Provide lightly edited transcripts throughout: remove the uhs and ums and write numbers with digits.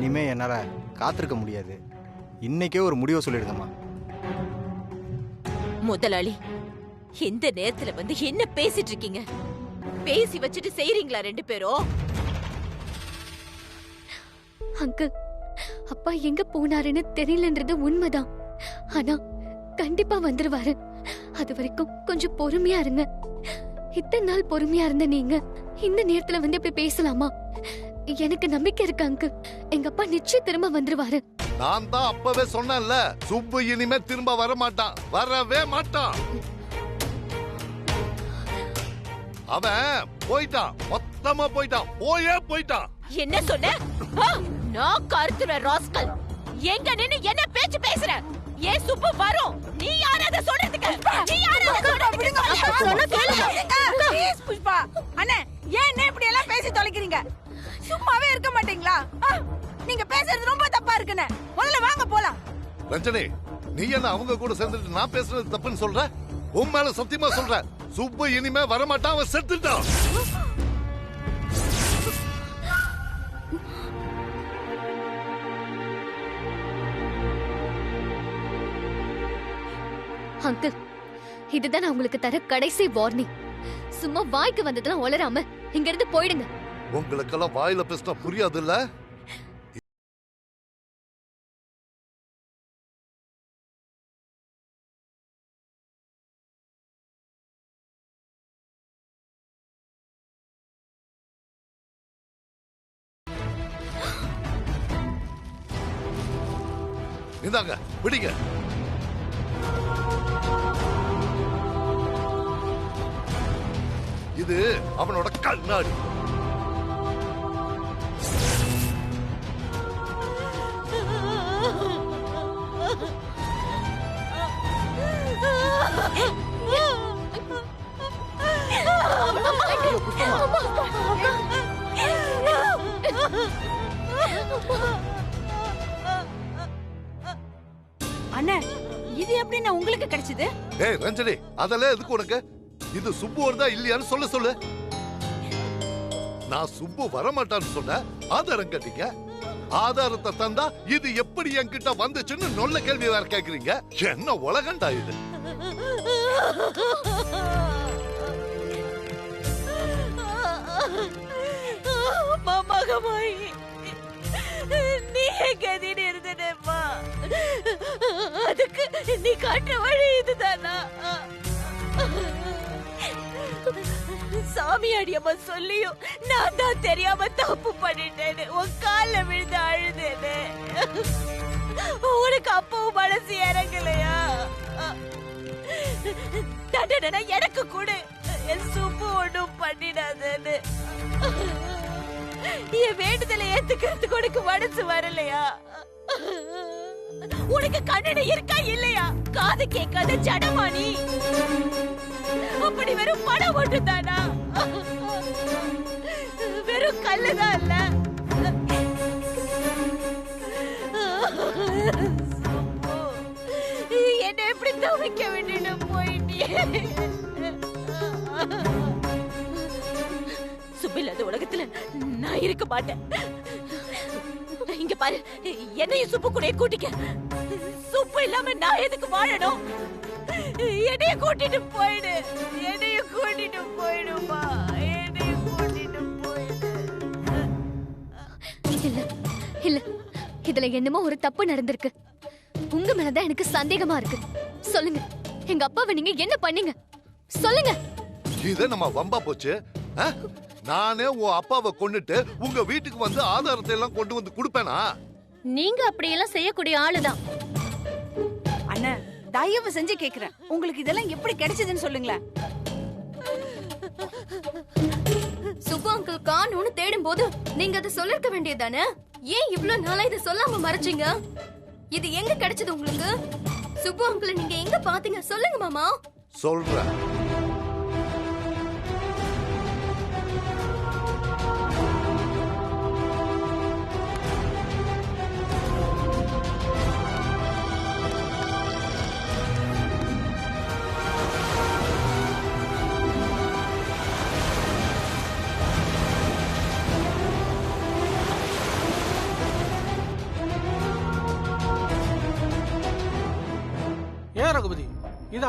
இனிமே என்னால காத்திருக்க முடியாது. இன்னைக்கே ஒரு முடிவை சொல்லிடுங்கம்மா. முதலாளி, இந்த நேரத்துல வந்து என்ன பேசிட்டு இருக்கீங்க? பேசி வச்சுட்டு செய்றீங்களா ரெண்டு பேரும்? அங்கிள், அப்பா எங்க போனாருன்னு தெரியலன்றது உண்மைதான். ஆனா கண்டிப்பா வந்துருவாரு. அது வரைக்கும் கொஞ்சம் பொறுமையா இருங்க. இத்தனை நாள் பொறுமையா இருந்த நீங்க இந்த நேரத்துல வந்து இப்படி பேசலாமா? எனக்கு நம்பிக்கை இருக்கு அங்கிள். எங்க அப்பா நிச்சயம் திரும்ப வந்துருவாரு. நான் தான் அப்பவே சொன்னேன்ல, சுப்பு இனிமே திரும்ப வர மாட்டான், வரவே மாட்டான். அவன் போயிட்டான், மொத்தமா போயிட்டான், போயிட்டான். என்ன சொன்ன? நான் கருத்துற ராஸ்கல். எங்க நின்னு என்ன பேச்சு பேசுற? ஏன் சுப்பு வரும்? நீ யார் அத சொல்றதுக்கு? நீ யார் அத சொல்றதுக்கு? சொன்ன கேளுங்க. ப்ளீஸ் புஷ்பா. அண்ணே, ஏன் என்ன இப்படி எல்லாம் பேசி தொலைக்கிறீங்க? சும்மாவே இருக்க மாட்டீங்களா? நீங்க பேசுறது ரொம்ப தப்பா இருக்குனே. முதல்ல வாங்க போலாம். ரஞ்சனி, நீ என்ன அவங்க கூட சேர்ந்துட்டு நான் பேசுறது தப்புன்னு சொல்ற? உன் மேல சத்தியமா சொல்ற, சுப்பு இனிமே வர மாட்டான், அவன் செத்துட்டான். அங்கிள், இதுதான் நான் உங்களுக்கு தர கடைசி வார்னிங். சும்மா வாய்க்கு வந்ததெல்லாம் உளராம இங்க இருந்து போயிடுங்க. உங்களுக்கெல்லாம் வாயில பேசினா புரியாது இல்ல? இந்தாங்க பிடிங்க. இது அவனோட கண்ணாடி. அண்ணே, இது எப்படி உங்களுக்கு கிடைச்சது? ஏய் ரஞ்சனி, அதெல்லாம் எதுக்கு உனக்கு? இது சுப்பு வருதா இல்லையான்னு சொல்லு. நான் சுப்பு வரமாட்டான்னு சொன்ன, ஆதாரம் கட்டிங்க. ஆதாரத்தை தந்தா இது எப்படி என்கிட்ட வந்துச்சுன்னு நல்ல கேள்வி வேற கேக்குறீங்க. என்ன உலகண்டா இது? மகமாயி, நீ கதின்னு இருந்தேப்பா. அதுக்கு நீ காட்டுற வழி இதுதானா? சாமி அடியம்மா சொல்லியும் நான் தான் தெரியாம தப்பு பண்ணிட்டேன்னு உன் கால விழுந்து அழுதேன்னு. உனக்கு அப்பவும் மனசு இறங்கலையா? தண்டனை எனக்கு கூட என் சுப்பு ஒண்ணும் பண்ணிடாதேன்னு. என் வேண்டுதலை ஏத்துக்கிறதுக்கு உனக்கு மனசு வரலையா? உனக்கு கண்ணனை இருக்கா இல்லையா? காது கேட்காத ஜடமானி. அப்படி வெறும் படம் ஒன்றுதானா? வெறும் கல்லுதான் இல்ல. என்ன எப்படி தவிக்க விட்டுட்டு போயிட்டியே? சுப்பில்லாத உலகத்துல நான் இருக்க மாட்டேன். இங்க பாரு, என்னையும் சுப்பு கூட கூட்டிக்க. சுப்பு இல்லாம நான் எதுக்கு வாழணும்? என்னைய கூட்டிட்டு போயிடு. என்னையும் கூட்டிட்டு போயிடுமா? என்னையும் கூட்டிட்டு போயிடு. இல்ல இல்ல, இதுல என்னமோ ஒரு தப்பு நடந்திருக்கு. உங்க மேலதான் எனக்கு சந்தேகமா இருக்கு. சொல்லுங்க, எங்க அப்பாவை நீங்க என்ன பண்ணீங்க? சொல்லுங்க. இது நம்ம வம்பா போச்சு. நானே உன் அப்பாவை கொன்னுட்டு உங்க வீட்டுக்கு வந்து ஆதாரத்தை எல்லாம் கொண்டு வந்து கொடுப்பேனா? நீங்க அப்படியெல்லாம் செய்யக்கூடிய ஆளுதான். அண்ணா, தயவு செஞ்சு கேக்குறேன், உங்களுக்கு இதெல்லாம் எப்படி கிடைச்சதுன்னு சொல்லுங்களேன். சுப்பு அங்கிள் காணும்னு தேடும் போது நீங்க அதை சொல்லிருக்க வேண்டியதானே? ஏன் இவ்வளவு நாளா இதை சொல்லாம மறைச்சீங்க? இது எங்க கிடைச்சது உங்களுக்கு? சுப்பு அங்கிள் நீங்க எங்க பாத்தீங்க? சொல்லுங்க மாமா. சொல்றேன்.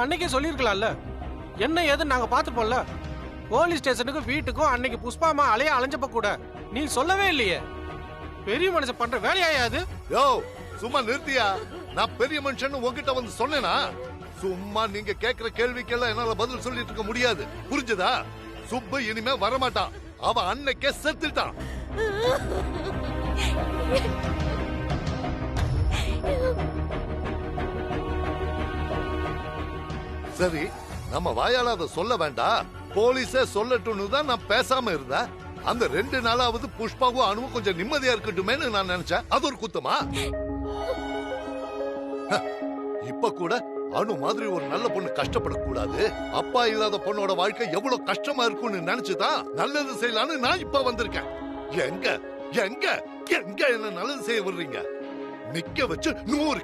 அன்னைக்கே சொல்லியிருக்கலாம்ல. என்ன ஏதுன்னு நாங்க பாத்துப்போம்ல. போலீஸ் ஸ்டேஷனுக்கு வீட்டுக்கும் அன்னைக்கு புஷ்பாமா அலைஞ்சப்ப கூட நீ சொல்லவே இல்லையே. பெரிய மனுஷன் பண்ற வேலையா அது? யோ சும்மா நிறுத்தியா? நான் பெரிய மனுஷன் உங்ககிட்ட வந்து சொன்னேனா? சும்மா நீங்க கேக்குற கேள்விக்கெல்லாம் என்னால பதில் சொல்லிட்டு இருக்க முடியாது, புரிஞ்சதா? சுப்பு இனிமே வரமாட்டான். அவன் அன்னைக்கே செத்துட்டான். சரி, நம்ம வாயால அதை சொல்ல வேண்டாம், போலீஸே சொல்லட்டும்னு தான் நான் பேசாம இருந்தேன். அந்த 2 நாளாவது புஷ்பாவும் அணுவும் கொஞ்சம் நிம்மதியா இருக்கட்டுமேன்னு நான் நினைச்சேன். அது ஒரு குத்தமா? இப்ப கூட அணு மாதிரி ஒரு நல்ல பொண்ணு கஷ்டப்படக்கூடாது, அப்பா இல்லாத பொண்ணோட வாழ்க்கை எவ்வளவு கஷ்டமா இருக்கும்னு நினைச்சுதான் நல்லது செய்யலான்னு நான் இப்ப வந்திருக்கேன். எங்க எங்க எங்க என்ன நல்லது செய்ய விடுறீங்க? நிக்க வச்சு 100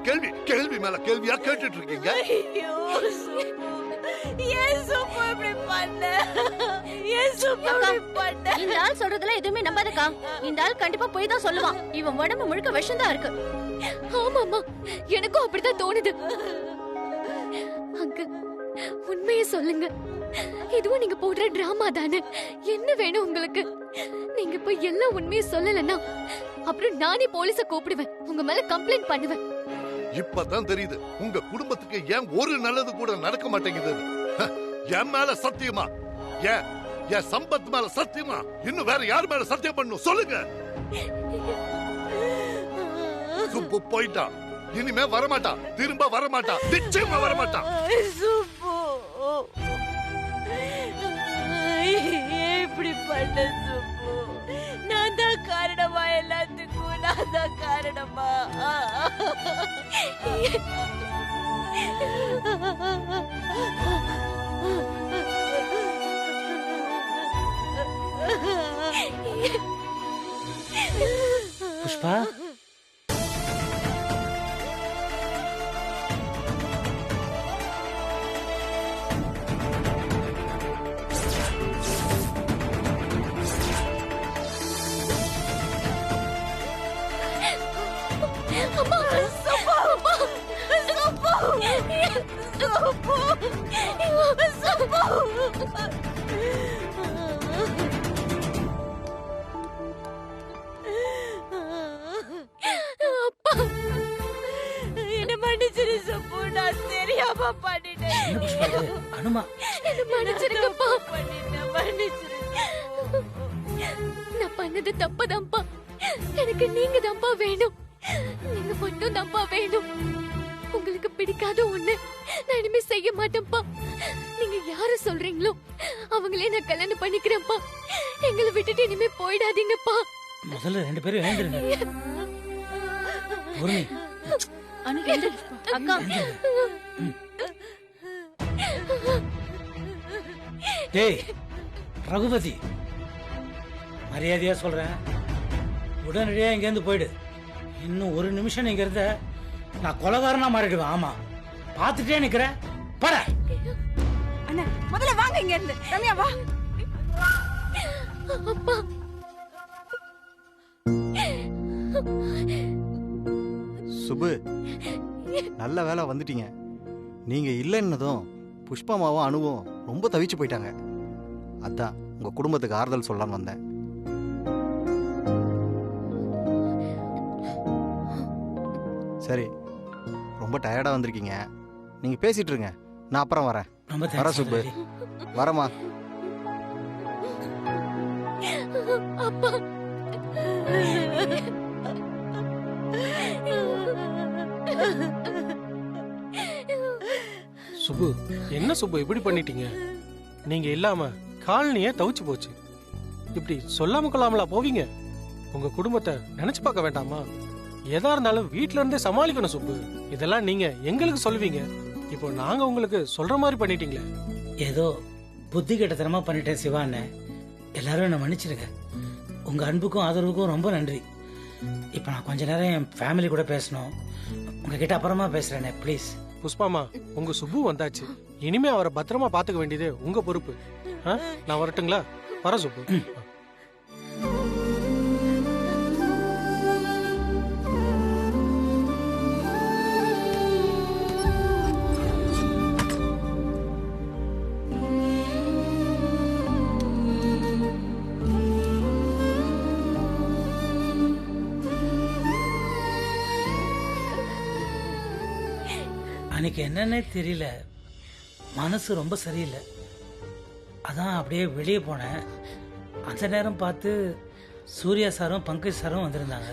கேள்வி மேல கேள்வியா கேட்டுட்டு இருக்கீங்க. இந்த ஆள் சொல்றதுல எதுவுமே நம்பாதக்கா. இந்த ஆள் கண்டிப்பா போய் தான் சொல்லுவான். இவன் உடம்பு முழுக்க விஷம் தான் இருக்கு. ஆமாமா, எனக்கும் அப்படிதான் தோணுது. அங்க உண்மையை சொல்லுங்க, இதுவும் நீங்க போடுற டிராமா தானே? என்ன வேணும் உங்களுக்கு? நீங்க போய் எல்லா உண்மையை சொல்லலன்னா அப்புறம் நானே போலீஸ கூப்பிடுவேன், உங்க மேல கம்ப்ளைண்ட் பண்ணுவேன். இப்பதான் தெரியுது உங்க குடும்பத்துக்கு ஏன் ஒரு நல்லது கூட நடக்க மாட்டேங்குது. என் மேல சத்தியமா, என் சம்பத் மேல சத்தியமா, இன்னும் வேற யார் மேல சத்தியம் பண்ணும் சொல்லுங்க. சுப்பு போயிட்டான், இனிமே வரமாட்டான், திரும்ப வரமாட்டான், நிச்சயமா வரமாட்டான். எப்படி பண்ண சுப்பு? நான் தான் காரணமா? எல்லாத்துக்கும் நான் தான் காரணமா? புஷ்பா, என்ன மன்னிச்சிரு சுப்பு, நான் தெரியாம பண்ணிட்டேன். என்ன புஷ்பா இது? அனுமா, என்ன மன்னிச்சிருங்கப்பா. மன்னிச்சிரு. நான் பண்ணது தப்புதான்ப்பா. எனக்கு நீங்க தான்ப்பா வேணும், நீங்க மட்டும் தான்ப்பா வேணும். உங்களுக்கு பிடிக்காத ஒண்ணு நான் இனிமே செய்ய மாட்டேன்ப்பா. நீங்க யாரு சொல்றீங்களோ அவங்களே நான் கல்யாணம் பண்ணிக்கிறேன்ப்பா. எங்களை விட்டுட்டு இனிமே போயிடாதீங்கப்பா. முதல்ல 2 பேரும் எழுந்துருங்க. பொறுமை. அக்கா, டேய் ரகுபதி, மரியாதையா சொல்றேன், உடனடியா இங்க இருந்து போயிடு. இன்னும் 1 நிமிஷம் நீங்க இருந்த நான் கொலைகாரனா மாறிடுவேன். ஆமா, பாத்துட்டே நிக்கிறேன். பட அண்ணா, முதல்ல வாங்க இங்க இருந்து. ரம்யா வா. அப்பா, சுபு, நல்ல வேலை வந்துட்டீங்க. நீங்க இல்லைன்னதும் புஷ்பமாவும் அணுவும் ரொம்ப தவிச்சு போயிட்டாங்க. அதான் உங்க குடும்பத்துக்கு ஆறுதல் சொல்லலாம்னு வந்தேன். சரி, ரொம்ப டயர்டா வந்திருக்கீங்க, நீங்க பேசிட்டு இருங்க, நான் அப்புறம் வரேன். ரொம்ப வர சுப்பு, வரமா. அப்பா, சுப்பு, என்ன சுப்பு இப்படி பண்ணிட்டீங்க? நீங்க இல்லாம காலனியே தவிச்சு போச்சு. இப்படி சொல்லாம கொள்ளாமலா போவீங்க? உங்க குடும்பத்தை நினைச்சு பார்க்க வேண்டாமா? எதா இருந்தாலும் வீட்ல இருந்தே சமாளிக்கணும் சுப்பு. இதெல்லாம் நீங்க எங்களுக்கு சொல்லுவீங்க, இப்போ நாங்க உங்களுக்கு சொல்ற மாதிரி பண்ணிட்டீங்களே. ஏதோ புத்தி கெட்டத்தனமா பண்ணிட்டேன் சிவான்னு. எல்லாரும் என்ன மன்னிச்சிருங்க. உங்க அன்புக்கும் ஆதரவுக்கும் ரொம்ப நன்றி. இப்ப நான் கொஞ்ச நேரம் என் ஃபேமிலி கூட பேசணும். உங்ககிட்ட அப்புறமா பேசுறேனே ப்ளீஸ். புஷ்பாமா, உங்க சுப்பு வந்தாச்சு. இனிமே அவரை பத்திரமா பாத்துக்க வேண்டியது உங்க பொறுப்பு. நான் வரட்டுங்களா? வர சுப்பு. அன்னைக்கு என்னன்னே தெரியல, மனசு ரொம்ப சரியில்லை. அதான் அப்படியே வெளியே போனேன். அந்த நேரம் பார்த்து சூர்யா சாரும் பங்கஜ் சாரும் வந்திருந்தாங்க.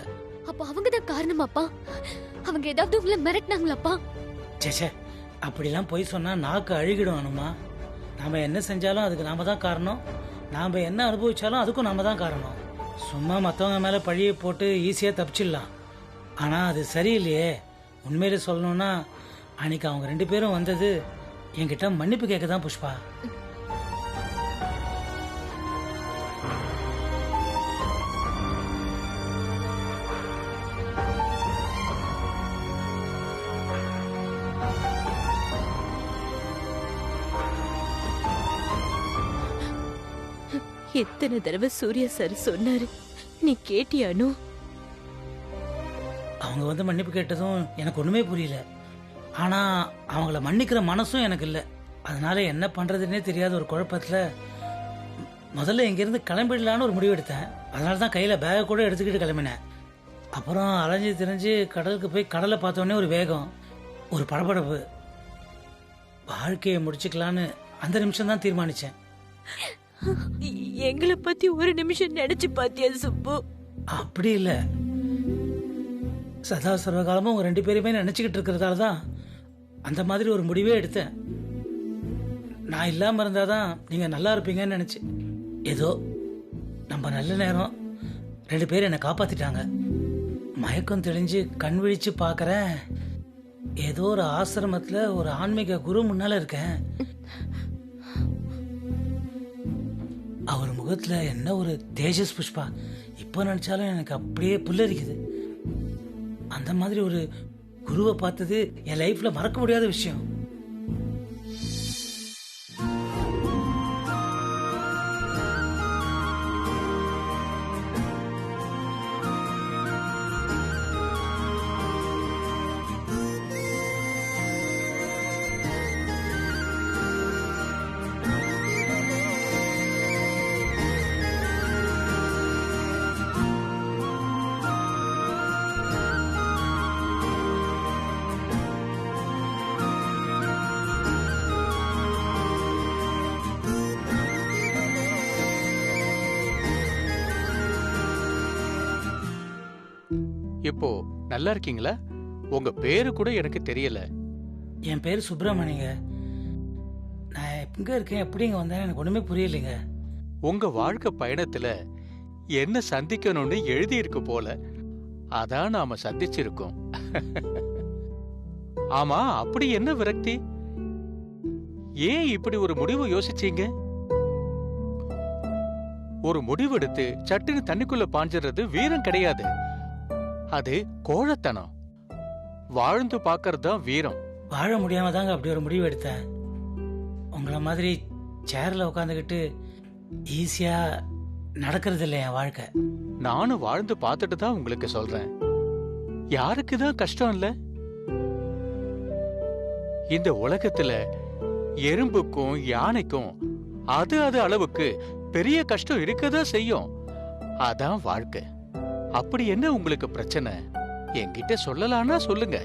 அப்ப அவங்க தான் காரணமாப்பா? அவங்க ஏதாவது உங்களை மிரட்டினாங்களாப்பா? சேச்சே, அப்படிலாம் போய் சொன்னா நாக்கு அழுகிடும் அனுமா. நாம என்ன செஞ்சாலும் அதுக்கு நாம தான் காரணம், நாம என்ன அனுபவிச்சாலும் அதுக்கும் நாம தான் காரணம். சும்மா மற்றவங்க மேல பழியை போட்டு ஈஸியா தப்பிச்சிடலாம். ஆனா அது சரியில்லையே. உண்மையில சொல்லணும்னா அன்னைக்கு அவங்க 2 பேரும் வந்தது என்கிட்ட மன்னிப்பு கேட்க தான் புஷ்பா. எத்தனை தடவை சூர்யா சார் சொன்னாரு, நீ கேட்டியானு? அவங்க வந்து மன்னிப்பு கேட்டதும் எனக்கு ஒண்ணுமே புரியல. ஆனா அவங்கள மன்னிக்கிற மனசும் எனக்கு இல்லை. அதனால என்ன பண்றதுன்னே தெரியாத ஒரு குழப்பத்துல முதல்ல இங்கிருந்து கிளம்பிடலான்னு ஒரு முடிவு எடுத்தேன். அதனால தான் கையில பேக கூட எடுத்துக்கிட்டு கிளம்பினேன். அப்புறம் அலைஞ்சு திரிஞ்சு கடலுக்கு போய் கடலை பார்த்தோன்னே ஒரு வேகம், ஒரு படபடப்பு. வாழ்க்கையை முடிச்சுக்கலான்னு அந்த நிமிஷம் தான் தீர்மானிச்சேன். எங்களை பத்தி ஒரு நிமிஷம் நினைச்சு பாத்தியா சுப்பு? அப்படி இல்லை, சதா சர்வகாலமும் உங்க 2 பேருமே நினைச்சுக்கிட்டு இருக்கிறதால தான் அந்த மாதிரி ஒரு முடிவே எடுத்தேன். நான் இல்லாம இருந்தாதான் நீங்க நல்லா இருப்பீங்கன்னு நினைச்சு. ஏதோ நம்ம நல்ல நேரம் 2 பேரும் என்னை காப்பாத்திட்டாங்க. மயக்கம் தெளிஞ்சு கண் விழிச்சு பாக்குறேன், ஏதோ ஒரு ஆசிரமத்துல ஒரு ஆன்மீக குரு முன்னால இருக்கேன். அவர் முகத்துல என்ன ஒரு தேஜஸ் புஷ்பா. இப்ப நினைச்சாலும் எனக்கு அப்படியே புல்லரிக்குது. அந்த மாதிரி ஒரு குருவை பார்த்தது என் லைஃப்ல மறக்க முடியாத விஷயம். இப்போ நல்லா இருக்கீங்களா? உங்க பேரு கூட எனக்கு தெரியல. என் பேர் சுப்பிரமணியங்க. நான் எங்க இருக்கேன், எப்படி இங்க வந்தேன் எனக்கு ஒண்ணுமே புரியலைங்க. உங்க வாழ்க்கை பயணத்துல என்ன சந்திக்கணும்னு எழுதி இருக்கு போல, அதான் நாம சந்திச்சிருக்கோம். ஆமா, அப்படி என்ன விரக்தி? ஏன் இப்படி ஒரு முடிவு யோசிச்சீங்க? ஒரு முடிவு எடுத்து சட்டுன்னு தண்ணிக்குள்ள பாஞ்சிடுறது வீரம் கிடையாது, அது கோழத்தனம். வாழ்ந்து பாக்குறது தான் வீரம். வாழ முடியாம தாங்க அப்படி ஒரு முடிவு எடுத்தேன். உங்கள மாதிரி சேர்ல உட்காந்துக்கிட்டு ஈஸியா நடக்கிறது இல்லை என் வாழ்க்கை. நானும் வாழ்ந்து பார்த்துட்டு தான் உங்களுக்கு சொல்றேன். யாருக்குதான் கஷ்டம் இல்ல? இந்த உலகத்துல எறும்புக்கும் யானைக்கும் அது அளவுக்கு பெரிய கஷ்டம் இருக்கதான் செய்யும். அதான் வாழ்க்கை. அப்படி என்ன உங்களுக்கு பிரச்சனை? என்கிட்ட சொல்லலாம்னா சொல்லுங்க.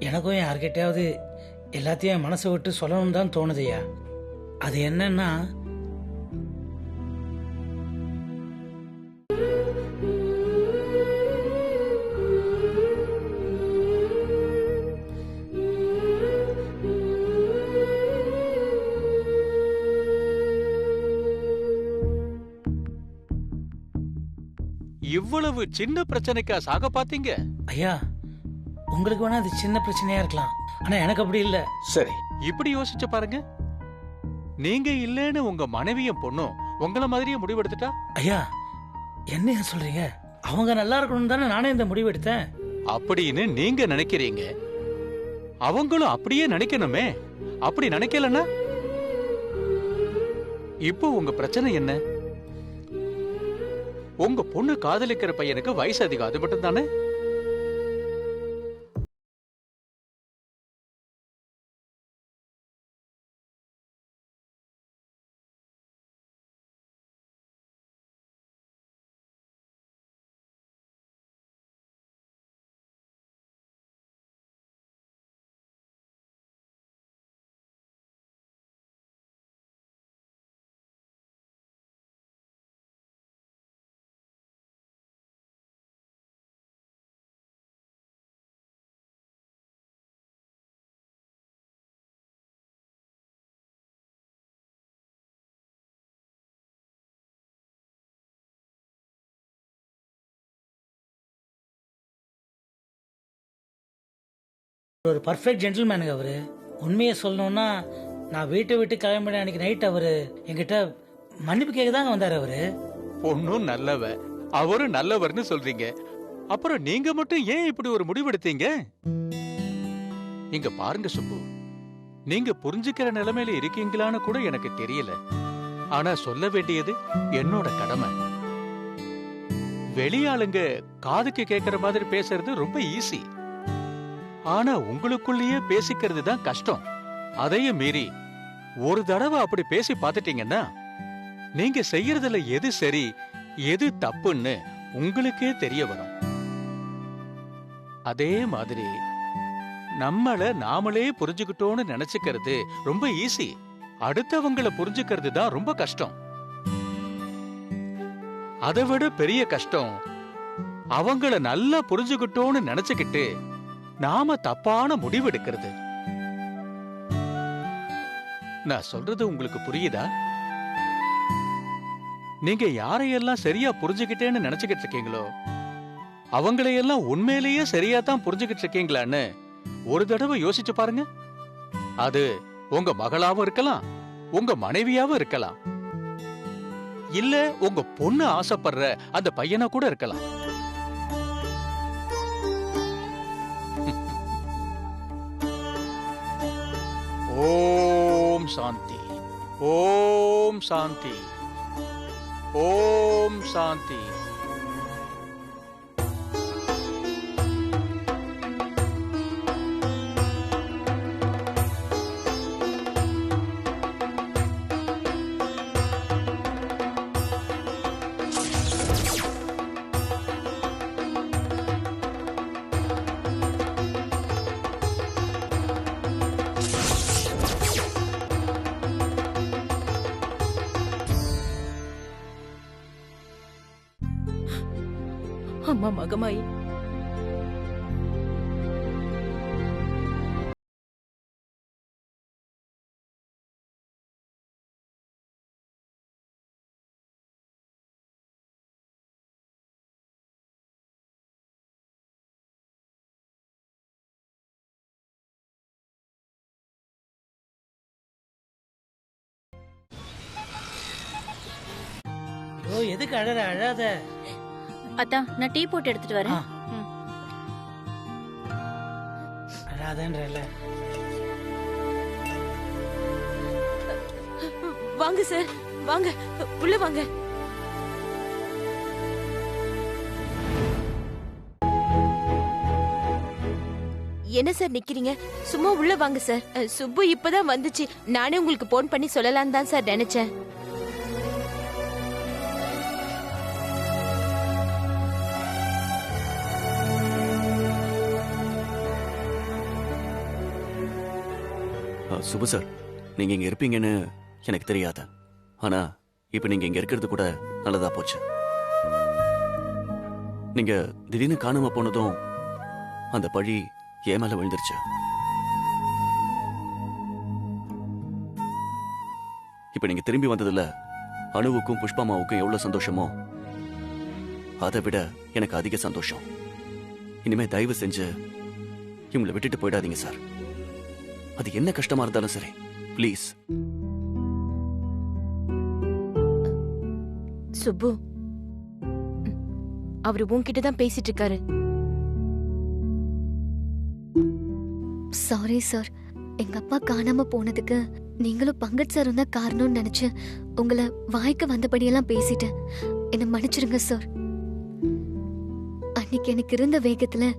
எனக்கும் யார்கிட்டயாவது எல்லாத்தையும் என் மனசை விட்டு சொல்லணும்னு தான் தோணுதையா. அது என்னன்னா, இவ்வளவு சின்ன பிரச்சனைக்கா சாக பாத்தீங்க? ஐயா, உங்களுக்கு வேணா அது சின்ன பிரச்சனையா இருக்கலாம், ஆனா எனக்கு அப்படி இல்ல. சரி, இப்படி யோசிச்சு பாருங்க. நீங்க இல்லன்னு உங்க மனைவியும் பொண்ணும் உங்கள மாதிரியே முடிவெடுத்துட்டா? ஐயா, என்ன சொல்றீங்க? அவங்க நல்லா இருக்கணும் தானே நானே இந்த முடிவு எடுத்தேன். அப்படின்னு நீங்க நினைக்கிறீங்க, அவங்களும் அப்படியே நினைக்கணுமே. அப்படி நினைக்கலன்னா இப்போ உங்க பிரச்சனை என்ன? உங்க பொண்ணு காதலிக்கிற பையனுக்கு வயசு அதிகம், அது மட்டும் தானே? ஒரு பர்ஃபெக்ட் ஜென்டில்மேனுங்க அவரு. உண்மையை சொல்லணும்னா நான் வீட்டை விட்டு கிளம்பின அன்னைக்கு நைட் அவரு என்கிட்ட மன்னிப்பு கேட்க தாங்க வந்தாரு அவரு. பொண்ணும் நல்லவ, அவரும் நல்லவர்னு சொல்றீங்க. அப்புறம் நீங்க மட்டும் ஏன் இப்படி ஒரு முடிவெடுத்தீங்க? இங்க பாருங்க சுப்பு, நீங்க புரிஞ்சுக்கிற நிலைமையில இருக்கீங்களான்னு கூட எனக்கு தெரியல. ஆனா சொல்ல வேண்டியது என்னோட கடமை. வெளியாளுங்க காதுக்கு கேட்கிற மாதிரி பேசுறது ரொம்ப ஈஸி. ஆனா உங்களுக்குள்ளேயே பேசிக்கிறது தான் கஷ்டம். அதையும் மீறி ஒரு தடவை அப்படி பேசி பார்த்துட்டீங்கன்னா நீங்க செய்யறதுல எது சரி எது தப்புன்னு உங்களுக்கே தெரிய வரும். அதே மாதிரி நம்மள நாமளே புரிஞ்சுக்கிட்டோம்னு நினைச்சுக்கிறது ரொம்ப ஈஸி. அடுத்தவங்கள புரிஞ்சுக்கிறது தான் ரொம்ப கஷ்டம். அதை விட பெரிய கஷ்டம் அவங்கள நல்லா புரிஞ்சுக்கிட்டோம்னு நினைச்சுக்கிட்டு நாம தப்பான முடிவெடுக்கிறது. நான் சொல்றது உங்களுக்கு புரியுதா? நீங்க யாரையெல்லாம் சரியா புரிஞ்சுக்கிட்டேன்னு நினைச்சுக்கிட்டு இருக்கீங்களோ அவங்களையெல்லாம் உண்மையிலேயே சரியா தான் புரிஞ்சுக்கிட்டு இருக்கீங்களான்னு ஒரு தடவை யோசிச்சு பாருங்க. அது உங்க மகளாவும் இருக்கலாம், உங்க மனைவியாவும் இருக்கலாம், இல்ல உங்க பொண்ணு ஆசைப்படுற அந்த பையனா கூட இருக்கலாம். ஓம் சாந்தி, ஓம் சாந்தி, ஓம் சாந்தி. அம்மா மகமாயி, ஐயோ எதுக்கு அழாத? அதான் நான் டீ போட்டு எடுத்துட்டு வரேன். அழாதன்றல. வாங்க சார், வாங்க உள்ள வாங்க. என்ன சார் நிக்கிறீங்க? சும்மா உள்ள வாங்க சார். சுப்பு இப்பதான் வந்துச்சு. நானே உங்களுக்கு போன் பண்ணி சொல்லலாம் தான் சார் நினைச்சேன். சுபு சார், நீங்க இங்க இருப்பீங்கன்னு எனக்கு தெரியாத. ஆனா இப்ப நீங்க இங்க இருக்கிறது கூட நல்லதா போச்சு. நீங்க திடீர்னு காணாம போனதும் அந்த பழி என் மேல விழுந்துருச்சு. இப்ப நீங்க திரும்பி வந்ததுல அணுவுக்கும் புஷ்பமாவுக்கும் எவ்வளவு சந்தோஷமோ அதை விட எனக்கு அதிக சந்தோஷம். இனிமே தயவு செஞ்சு இவங்களை விட்டுட்டு போயிடாதீங்க சார். அது என்ன கஷ்டமா இருந்தாலும் சரி, ப்ளீஸ். சுப்பு, அவரு உன்கிட்ட தான் பேசிட்டு இருக்காரு. சாரி சார், எங்க அப்பா காணாம போனதுக்கு நீங்களும் பங்கஜ் சாரும் தான் காரணம்னு நினைச்சு உங்களை வாய்க்கு வந்தபடியெல்லாம் பேசிட்டேன். என்ன மன்னிச்சிருங்க சார். அன்னைக்கு எனக்கு இருந்த வேகத்துல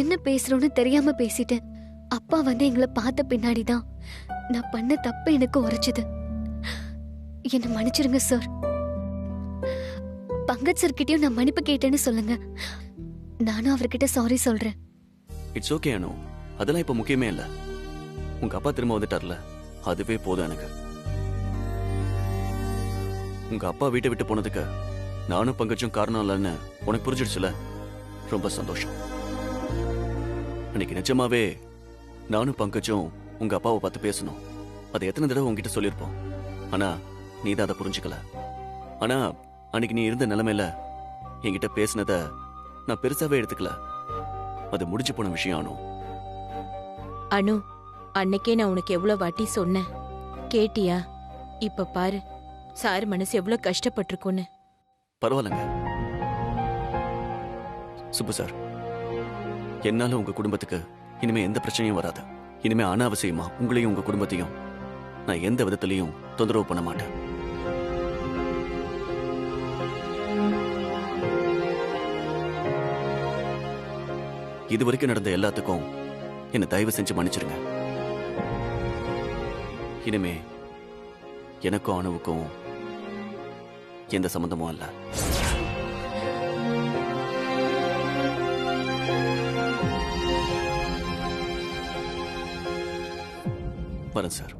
என்ன பேசுறோன்னு தெரியாம பேசிட்டேன். அப்பா வந்து எங்களை பார்த்த பின்னாடிதான் நான் பண்ண தப்பு எனக்கு உரைச்சது. என்ன மன்னிச்சிருங்க சார். பங்கஜ் சார் கிட்டயும் நான் மன்னிப்பு கேட்டேன்னு சொல்லுங்க. நானும் அவர்கிட்ட சாரி சொல்றேன். இட்ஸ் ஓகே அனு, அதெல்லாம் இப்ப முக்கியமே இல்ல. உங்க அப்பா திரும்ப வந்துட்டார்ல, அதுவே போதும் எனக்கு. உங்க அப்பா வீட்டை விட்டு போனதுக்கு நானும் பங்கஜும் காரணம் இல்லைன்னு உனக்கு புரிஞ்சிடுச்சுல, ரொம்ப சந்தோஷம். அன்னைக்கு நிஜமாவே நானும் பங்கஜும் உங்க அப்பாவை பார்த்து பேசணும். அதை எத்தனை தடவை உங்ககிட்ட சொல்லியிருப்போம். ஆனா நீ தான் அதை புரிஞ்சுக்கல. ஆனா அன்னைக்கு நீ இருந்த நிலைமையில என்கிட்ட பேசினத நான் பெருசாவே எடுத்துக்கல. அது முடிஞ்சு போன விஷயம். ஆனோ அனு, அன்னைக்கே நான் உனக்கு எவ்வளவு வாட்டி சொன்னேன், கேட்டியா? இப்ப பாரு சார் மனசு எவ்வளவு கஷ்டப்பட்டிருக்குன்னு. பரவாயில்லைங்க சுப்பு சார், என்னால உங்க குடும்பத்துக்கு இனிமே எந்த பிரச்சனையும் வராது. இனிமே அனாவசியமா உங்களையும் உங்க குடும்பத்தையும் நான் எந்த விதத்திலையும் தொந்தரவு பண்ண மாட்டேன். இதுவரைக்கும் நடந்த எல்லாத்துக்கும் என்ன தயவு செஞ்சு மன்னிச்சிருங்க. இனிமே எனக்கும் அணுவுக்கும் எந்த சம்பந்தமும் இல்ல. வரேன் சார்.